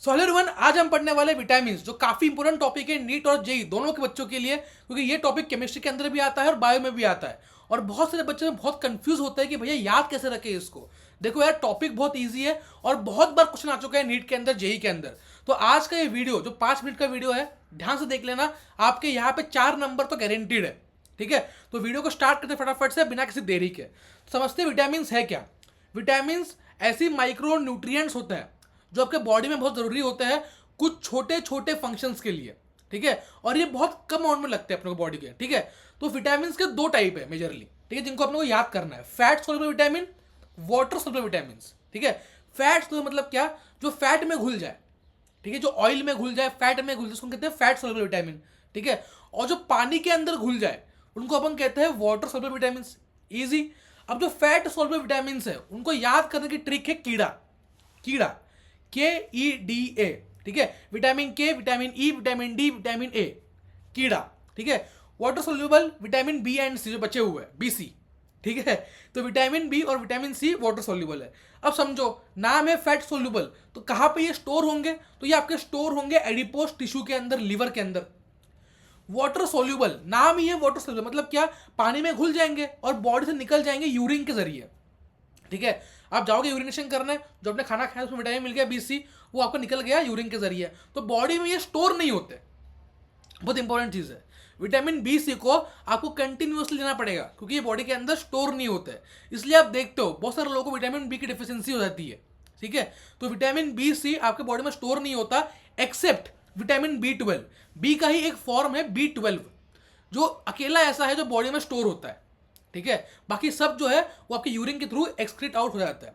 So hello everyone, आज हम पढ़ने वाले विटामिन जो काफी इंपोर्टेंट टॉपिक है नीट और जेई दोनों के बच्चों के लिए, क्योंकि ये टॉपिक केमिस्ट्री के अंदर भी आता है और बायो में भी आता है। और बहुत सारे बच्चे बहुत कंफ्यूज होते हैं कि भैया याद कैसे रखे इसको। देखो यार, टॉपिक बहुत ईजी है और बहुत बार क्वेश्चन आ चुका है नीट के अंदर, जेई के अंदर। तो आज का ये वीडियो जो 5 मिनट का वीडियो है, ध्यान से देख लेना, आपके यहाँ पे 4 नंबर तो गारंटीड है। ठीक है, तो वीडियो को स्टार्ट करते फटाफट से बिना किसी देरी के। समझते विटामिन है क्या। विटामिन ऐसी माइक्रो न्यूट्रिएंट्स होते हैं जो आपके बॉडी में बहुत जरूरी होते हैं कुछ छोटे छोटे फंक्शंस के लिए। ठीक है, और ये बहुत कम अमाउंट में लगते हैं अपने को बॉडी के। ठीक है, तो विटामिन के 2 टाइप है मेजरली। ठीक है, जिनको अपने को याद करना है, fat soluble vitamin, water soluble vitamin. ठीक है, फैट सोल्युबल मतलब क्या, जो फैट में घुल जाए। ठीक है, जो ऑयल में घुल जाए, फैट में घुल जाए, उसको कहते हैं फैट सोल्युबल विटामिन। ठीक है, और जो पानी के अंदर घुल जाए उनको अपन कहते हैं वाटर सोल्युबल विटामिन। इजी। अब जो फैट सोल्युबल विटामिन है उनको याद करने की ट्रिक है कीड़ा। कीड़ा, KEDA। ठीक है, vitamin K, vitamin E, vitamin D, vitamin A, कीड़ा। ठीक है, water soluble vitamin B and C जो बचे हुए हैं, BC। ठीक है, तो विटामिन बी और विटामिन सी वाटर सोल्यूबल है। अब समझो, नाम है फैट सोल्यूबल, तो कहां पे ये स्टोर होंगे, तो ये आपके स्टोर होंगे एडिपोज टिश्यू के अंदर, लीवर के अंदर। वाटर सोल्यूबल, नाम ही है वाटर सोल्यूबल, मतलब क्या, पानी में घुल जाएंगे और बॉडी से निकल जाएंगे यूरिन के जरिए। ठीक है, आप जाओगे यूरिनेशन करने, जो आपने खाना खाया उसमें विटामिन मिल गया BC, वो आपको निकल गया यूरिन के जरिए, तो बॉडी में ये स्टोर नहीं होते। बहुत इंपॉर्टेंट चीज है। विटामिन BC को आपको कंटिन्यूसली लेना पड़ेगा क्योंकि ये बॉडी के अंदर स्टोर नहीं होते। इसलिए आप देखते हो बहुत सारे लोगों को विटामिन B की डिफिशियंसी हो जाती है। ठीक है, तो विटामिन BC आपके बॉडी में स्टोर नहीं होता एक्सेप्ट विटामिन B12। बी का ही एक फॉर्म है B12, जो अकेला ऐसा है जो बॉडी में स्टोर होता है। ठीक है, बाकी सब जो है वो आपके यूरिन के थ्रू एक्सक्रीट आउट हो जाता है।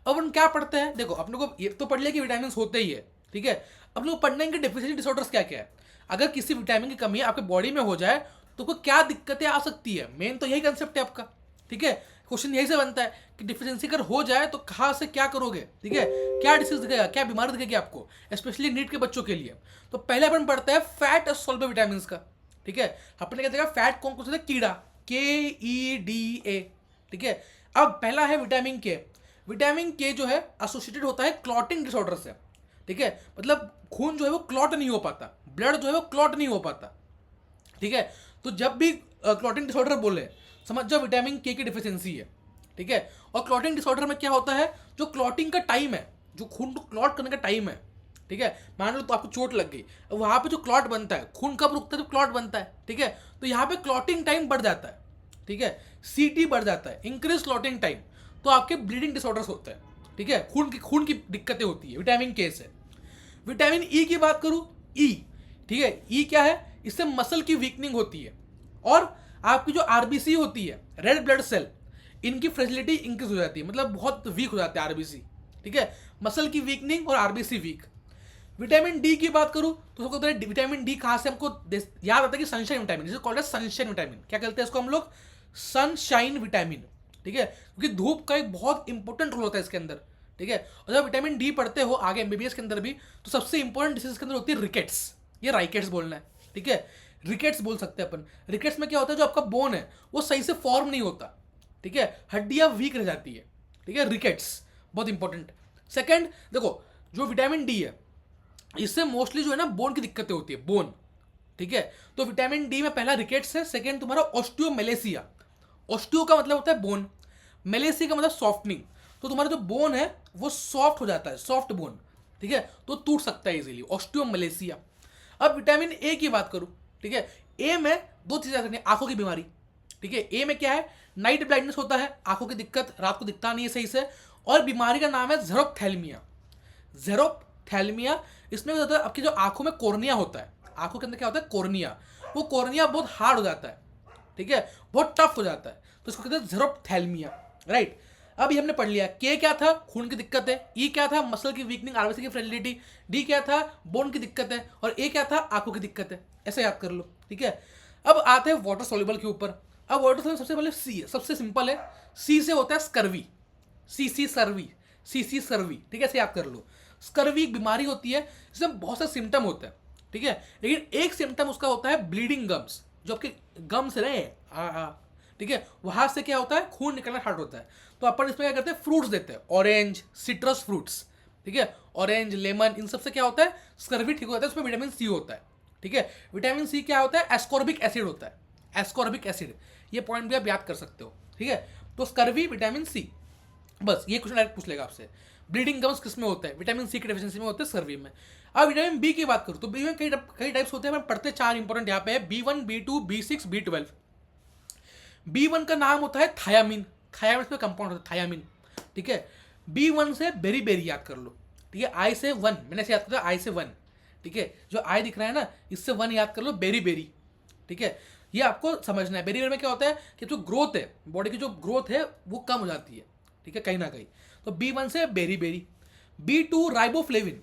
अब हम क्या पढ़ते हैं, देखो अपने को ये तो पढ़ लिया कि विटामिन होते ही है। ठीक है, अब लोग पढ़ने के डेफिशिएंसी डिसऑर्डर्स क्या क्या है। अगर किसी विटामिन की कमी आपके बॉडी में हो जाए तो कोई क्या दिक्कतें आ सकती है, मेन तो यही कंसेप्ट है आपका। ठीक है, क्वेश्चन यही से बनता है कि डिफिशियंसी अगर हो जाए तो कहाँ से क्या करोगे। ठीक है, क्या डिसीज दिखेगा, क्या बीमारी दिखेगी आपको, स्पेशली नीट के बच्चों के लिए। तो पहले अपन पढ़ते हैं फैट सोल्युबल विटामिन का। ठीक है, अपने क्या देखा फैट कौन कौन से थे, कीड़ा, KEDA। ठीक है, अब पहला है विटामिन के। विटामिन के जो है एसोसिएटेड होता है क्लॉटिंग डिसऑर्डर से। ठीक है, मतलब खून जो है वो क्लॉट नहीं हो पाता, ब्लड जो है वो क्लॉट नहीं हो पाता। ठीक है, तो जब भी क्लॉटिंग डिसऑर्डर बोले, समझ जाओ विटामिन के की डिफिशियंसी है। ठीक है, और क्लॉटिंग डिसऑर्डर में क्या होता है, जो क्लॉटिंग का टाइम है, जो खून को क्लॉट करने का टाइम है। ठीक है, मान लो तो आपको चोट लग गई, वहां पे जो क्लॉट बनता है, खून कब रुकता है, जब क्लॉट बनता है। ठीक है, तो यहाँ पे क्लॉटिंग टाइम बढ़ जाता है। ठीक है, CT बढ़ जाता है, इंक्रीज क्लॉटिंग टाइम, तो आपके ब्लीडिंग डिसऑर्डर्स होते हैं। ठीक है, खून की दिक्कतें होती है विटामिन के से। विटामिन ई की बात करूं, ई, ठीक है, ई क्या है, इससे मसल की वीकनिंग होती है और आपकी जो RBC होती है, रेड ब्लड सेल, इनकी फ्रेजिलिटी इंक्रीज हो जाती है, मतलब बहुत वीक हो जाते हैं RBC। ठीक है, मसल की वीकनिंग और RBC वीक। विटामिन डी की बात करूं तो सबको विटामिन डी कहां से हमको याद आता है कि सनशाइन विटामिन, जिसे कॉल्ड है सनशाइन विटामिन। क्या कहते हैं इसको हम लोग, सनशाइन विटामिन। ठीक है, क्योंकि धूप का एक बहुत इंपॉर्टेंट रोल होता है इसके अंदर। ठीक है, और जब विटामिन डी पढ़ते हो आगे MBBS के अंदर भी, तो सबसे इंपॉर्टेंट डिसीज के अंदर होती है रिकेट्स, ये राइकेट्स बोलना है। ठीक है, रिकेट्स बोल सकते हैं अपन। रिकेट्स में क्या होता है, जो आपका बोन है वो सही से फॉर्म नहीं होता। ठीक है, हड्डियां वीक रह जाती है। ठीक है, रिकेट्स बहुत इंपॉर्टेंट। सेकंड देखो, जो विटामिन डी है इससे मोस्टली जो है ना बोन की दिक्कतें होती है, बोन। ठीक है, तो विटामिन डी में पहला रिकेट्स है, सेकंड तुम्हारा ऑस्टियोमेलेसिया। ऑस्टियो का मतलब होता है बोन, मेलेसिया का मतलब सॉफ्टनिंग। तो तुम्हारा जो बोन है वो सॉफ्ट हो जाता है, सॉफ्ट बोन। ठीक है, तो टूट सकता है इजीली, ऑस्टियोमेलेसिया। अब विटामिन ए की बात करूं, ठीक है, ए में 2 चीजें आ सकती हैं, आंखों की बीमारी। ठीक है, ए में क्या है, नाइट ब्लाइंडनेस होता है, आंखों की दिक्कत, रात को दिखता नहीं है सही से, और बीमारी का नाम है जेरोप्थेल्मिया। जेरोप्थेल्मिया, इसमें क्या होता है, आपकी जो आंखों में कोर्निया होता है, आंखों के अंदर क्या होता है, कोर्निया, वो कोर्निया बहुत हार्ड हो जाता है। ठीक है, बहुत टफ हो जाता है, तो इसको कहते हैं जेरोप्थेल्मिया। राइट, अब ये हमने पढ़ लिया, के क्या था, खून की दिक्कत है, ई क्या था, मसल की वीकनिंग, RBC की फ्रेजिलिटी, डी क्या था, बोन की दिक्कत है, और ए क्या था, आंखों की दिक्कत है। ऐसे याद कर लो। ठीक है, अब आते हैं वाटर सोल्यूबल के ऊपर। अब वाटर सोल्यूबल सबसे पहले सी है, सबसे सिंपल है, सी से होता है स्कर्वी, CC सर्वी, CC सर्वी। ठीक है, ऐसे याद कर लो। स्कर्वी एक बीमारी होती है जिसमें बहुत से सिम्टम होते हैं। ठीक है, लेकिन एक सिम्टम उसका होता है ब्लीडिंग गम्स, जो आपके गम्स रहे, ठीक है, वहां से क्या होता है, खून निकलना स्टार्ट होता है। तो अपन इसमें क्या करते हैं, फ्रूट्स देते हैं, ऑरेंज, सिट्रस फ्रूट्स, ठीक है, ऑरेंज, लेमन, इन सब से क्या होता है, स्कर्वी ठीक हो जाता है, उसमें विटामिन सी होता है। ठीक है, विटामिन सी क्या होता है, एस्कॉर्बिक एसिड होता है, एस्कॉर्बिक एसिड, ये पॉइंट भी आप याद कर सकते हो। ठीक है, तो स्कर्वी, विटामिन सी, बस ये क्वेश्चन डायरेक्ट पूछ लेगा आपसे। ब्लीडिंग गम्स किस में होता है, विटामिन सी की डेफिशिएंसी में होते हैं, स्कर्वी में। अब विटामिन बी की बात करूँ तो बी में कई टाइप्स होते हैं, हम पढ़ते 4 इंपॉर्टेंट यहाँ पे है, B1, B2, B6, B12। B1 का नाम होता है थायामीन, थायामीन में कंपाउंड होता है थायामीन। ठीक है, B1 से बेरी बेरी याद कर लो। ठीक है, आई से 1, मैंने ऐसे याद कर आई से 1। ठीक है, जो आई दिख रहा है ना, इससे 1 याद कर लो, बेरी बेरी। ठीक है, ये आपको समझना है। बेरी बेरी में क्या होता है कि जो ग्रोथ है, बॉडी की जो ग्रोथ है वो कम हो जाती है। ठीक है, कहीं ना कहीं। तो B1 से बेरी बेरी। B2 riboflavin.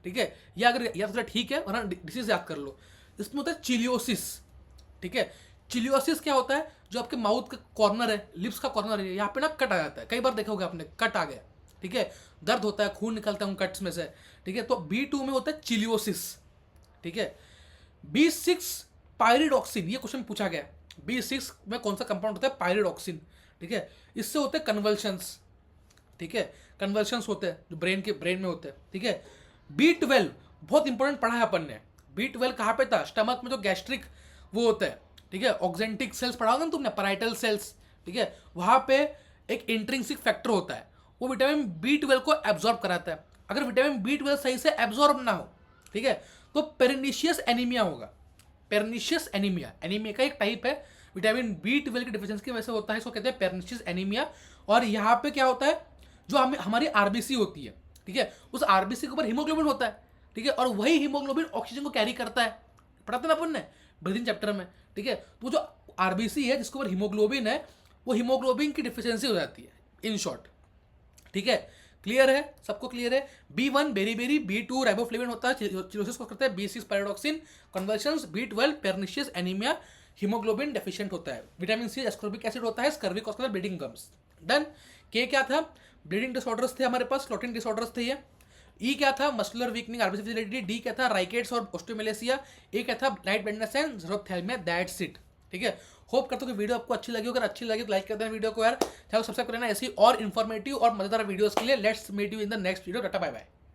ठीक है, ये अगर याद कर ठीक है, वरना डिसीज याद कर लो। इसमें होता है चिलियोसिस। ठीक है, चिलियोसिस क्या होता है, जो आपके माउथ का कॉर्नर है, लिप्स का कॉर्नर है, यहाँ पे ना कट आ जाता है, कई बार देखोगे आपने, कट आ गया। ठीक है, दर्द होता है, खून निकलता है उन कट्स में से। ठीक है, तो B2 में होता है चिलियोसिस। ठीक है, B6 पायरिडॉक्सिन, ये क्वेश्चन पूछा गया, B6 में कौन सा कंपाउंड होता है, पायरिडॉक्सिन। ठीक है, इससे होते हैं कन्वल्शंस। ठीक है, कन्वर्शंस होते हैं जो ब्रेन में होते हैं। ठीक है, B12 बहुत इंपॉर्टेंट पढ़ा है अपन ने। B12 कहाँ पे था, स्टमक में जो गैस्ट्रिक वो होता है। ठीक है, ऑक्जेंटिक सेल्स पढ़ा होगा ना तुमने, पैराइटल सेल्स। ठीक है, वहाँ पे एक इंट्रिंसिक फैक्टर होता है, वो विटामिन B12 को एब्जॉर्ब कराता है। अगर विटामिन B12 सही से एब्जॉर्ब ना हो, ठीक है, तो पेर्निशियस एनीमिया होगा। पेर्निशियस एनीमिया, एनीमिया का एक टाइप है, विटामिन B12 की डिफिशियंसी की वजह से होता है, इसको कहते हैं पेर्निशियस एनीमिया। और यहाँ पे क्या होता है, जो हमारी आरबीसी होती है, ठीक है, उस आरबीसी के ऊपर हीमोग्लोबिन होता है। ठीक है, और वही हीमोग्लोबिन ऑक्सीजन को कैरी करता है, पढ़ा था ना अपन ने ब्रीदिंग चैप्टर में। ठीक है, तो जो आरबीसी है जिसके ऊपर हीमोग्लोबिन है, वो हीमोग्लोबिन की डिफिशियंसी हो जाती है इन शॉर्ट। ठीक है, क्लियर है, सबको क्लियर है। B1 berry berry, B2 riboflavin होता है, चिलोसिस को करता है, B6 pyridoxine, conversions, B12 pernicious anaemia, haemoglobin deficient होता है, विटामिन सी एस्कॉर्बिक एसिड होता है, स्कर्वी कॉज करता है ब्लीडिंग गम्स। डन। के क्या था, ब्लीडिंग डिसऑर्डर्स थे हमारे पास, क्लॉटिंग डिसऑर्डर्स थे ये। ई क्या था, muscular weakening, RBC fragility. D क्या था, राइकेट्स और ओस्टियोमेलेसिया। ए क्या था, night blindness and xerophthalmia. That's it. ठीक है, होप करता हूँ कि वीडियो आपको अच्छी लगी। अगर अच्छी लगी तो लाइक कर देना वीडियो को यार, चैनल सब्सक्राइब करना ऐसी और इन्फॉर्मेटिव और मजेदार वीडियोस के लिए। Let's meet you in the next video. Ta-ta bye bye.